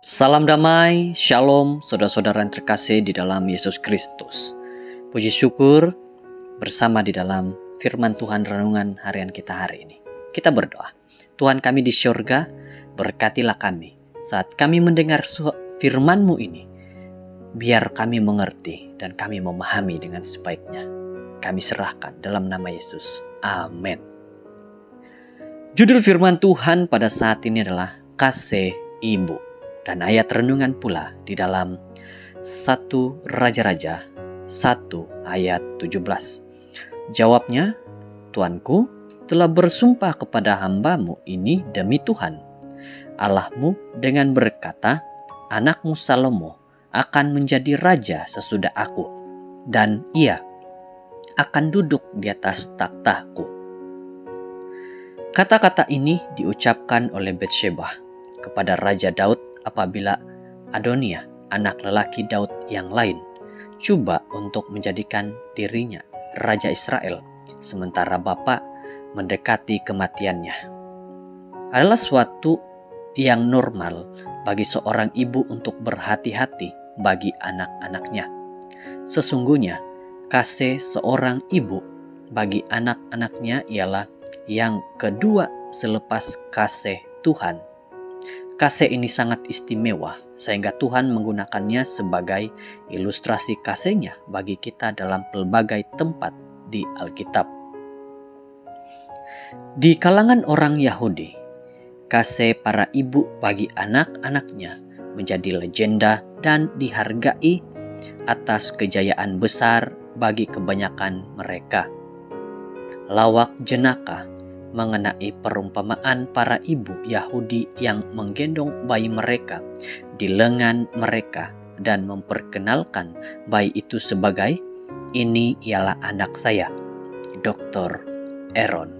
Salam damai, shalom, saudara-saudara yang terkasih di dalam Yesus Kristus. Puji syukur bersama di dalam firman Tuhan renungan harian kita hari ini. Kita berdoa. Tuhan kami di syurga, berkatilah kami saat kami mendengar firman-Mu ini. Biar kami mengerti dan kami memahami dengan sebaiknya. Kami serahkan dalam nama Yesus. Amin. Judul firman Tuhan pada saat ini adalah kasih ibu. Dan ayat renungan pula di dalam 1 Raja-Raja 1 ayat 17. Jawabnya, Tuanku telah bersumpah kepada hamba-Mu ini demi Tuhan Allah-Mu dengan berkata, anakmu Salomo akan menjadi raja sesudah aku, dan ia akan duduk di atas takhtaku. Kata-kata ini diucapkan oleh Batsyeba kepada Raja Daud apabila Adonia, anak lelaki Daud yang lain, coba untuk menjadikan dirinya Raja Israel, sementara bapa mendekati kematiannya. Adalah suatu yang normal bagi seorang ibu untuk berhati-hati bagi anak-anaknya. Sesungguhnya, kasih seorang ibu bagi anak-anaknya ialah yang kedua selepas kasih Tuhan. Kasih ini sangat istimewa sehingga Tuhan menggunakannya sebagai ilustrasi kasih-Nya bagi kita dalam pelbagai tempat di Alkitab. Di kalangan orang Yahudi, kasih para ibu bagi anak-anaknya menjadi legenda dan dihargai atas kejayaan besar bagi kebanyakan mereka. Lawak jenaka mengenai perumpamaan para ibu Yahudi yang menggendong bayi mereka di lengan mereka dan memperkenalkan bayi itu sebagai, ini ialah anak saya, Dr. Aaron.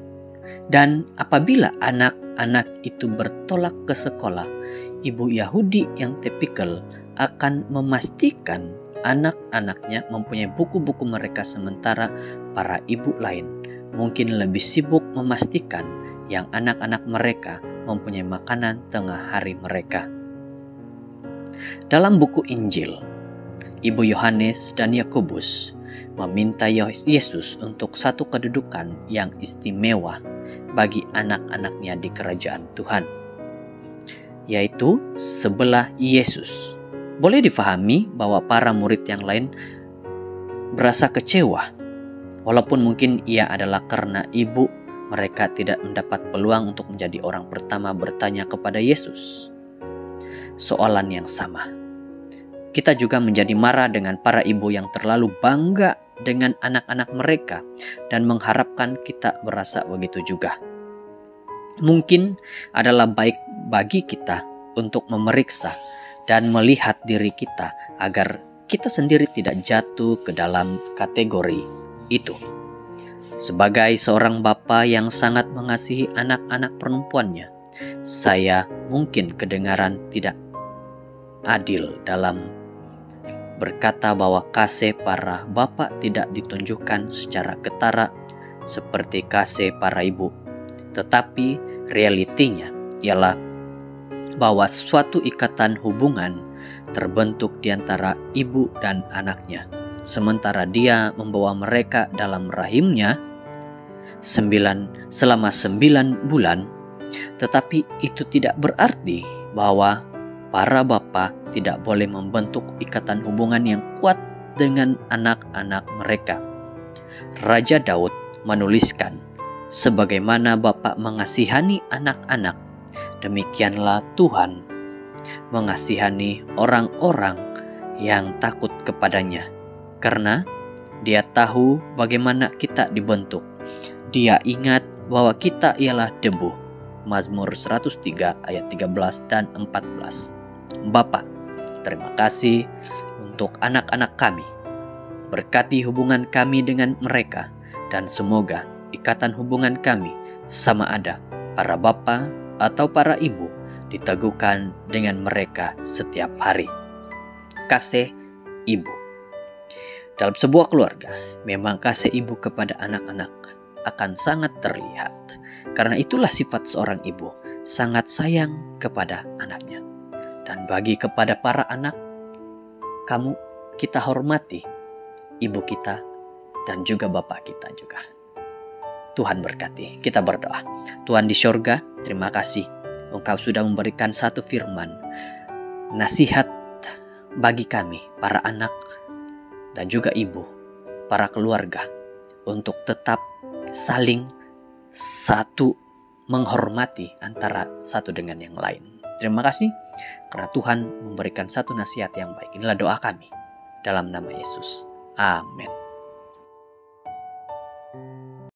Dan apabila anak-anak itu bertolak ke sekolah, ibu Yahudi yang tipikal akan memastikan anak-anaknya mempunyai buku-buku mereka, sementara para ibu lain mungkin lebih sibuk memastikan yang anak-anak mereka mempunyai makanan tengah hari mereka. Dalam buku Injil, Ibu Yohanes dan Yakobus meminta Yesus untuk satu kedudukan yang istimewa bagi anak-anaknya di kerajaan Tuhan, yaitu sebelah Yesus. Boleh difahami bahwa para murid yang lain berasa kecewa, walaupun mungkin ia adalah karena ibu mereka tidak mendapat peluang untuk menjadi orang pertama bertanya kepada Yesus soalan yang sama. Kita juga menjadi marah dengan para ibu yang terlalu bangga dengan anak-anak mereka dan mengharapkan kita berasa begitu juga. Mungkin adalah baik bagi kita untuk memeriksa dan melihat diri kita agar kita sendiri tidak jatuh ke dalam kategori itu. Sebagai seorang bapa yang sangat mengasihi anak-anak perempuannya, saya mungkin kedengaran tidak adil dalam berkata bahwa kasih para bapa tidak ditunjukkan secara ketara seperti kasih para ibu. Tetapi realitinya ialah bahwa suatu ikatan hubungan terbentuk di antara ibu dan anaknya, sementara dia membawa mereka dalam rahimnya selama 9 bulan. Tetapi itu tidak berarti bahwa para bapa tidak boleh membentuk ikatan hubungan yang kuat dengan anak-anak mereka. Raja Daud menuliskan, sebagaimana bapa mengasihani anak-anak, demikianlah Tuhan mengasihani orang-orang yang takut kepadanya. Karena dia tahu bagaimana kita dibentuk. Dia ingat bahwa kita ialah debu. Mazmur 103 ayat 13 dan 14. Bapa, terima kasih untuk anak-anak kami. Berkati hubungan kami dengan mereka, dan semoga ikatan hubungan kami, sama ada para bapa atau para ibu, diteguhkan dengan mereka setiap hari. Kasih ibu. Dalam sebuah keluarga, memang kasih ibu kepada anak-anak akan sangat terlihat. Karena itulah sifat seorang ibu, sangat sayang kepada anaknya. Dan bagi kepada para anak, kita hormati ibu kita dan juga bapak kita juga. Tuhan berkati. Kita berdoa. Tuhan di sorga, terima kasih Engkau sudah memberikan satu firman, nasihat bagi kami, para anak dan juga ibu, para keluarga, untuk tetap saling satu menghormati antara satu dengan yang lain. Terima kasih karena Tuhan memberikan satu nasihat yang baik. Inilah doa kami dalam nama Yesus. Amin.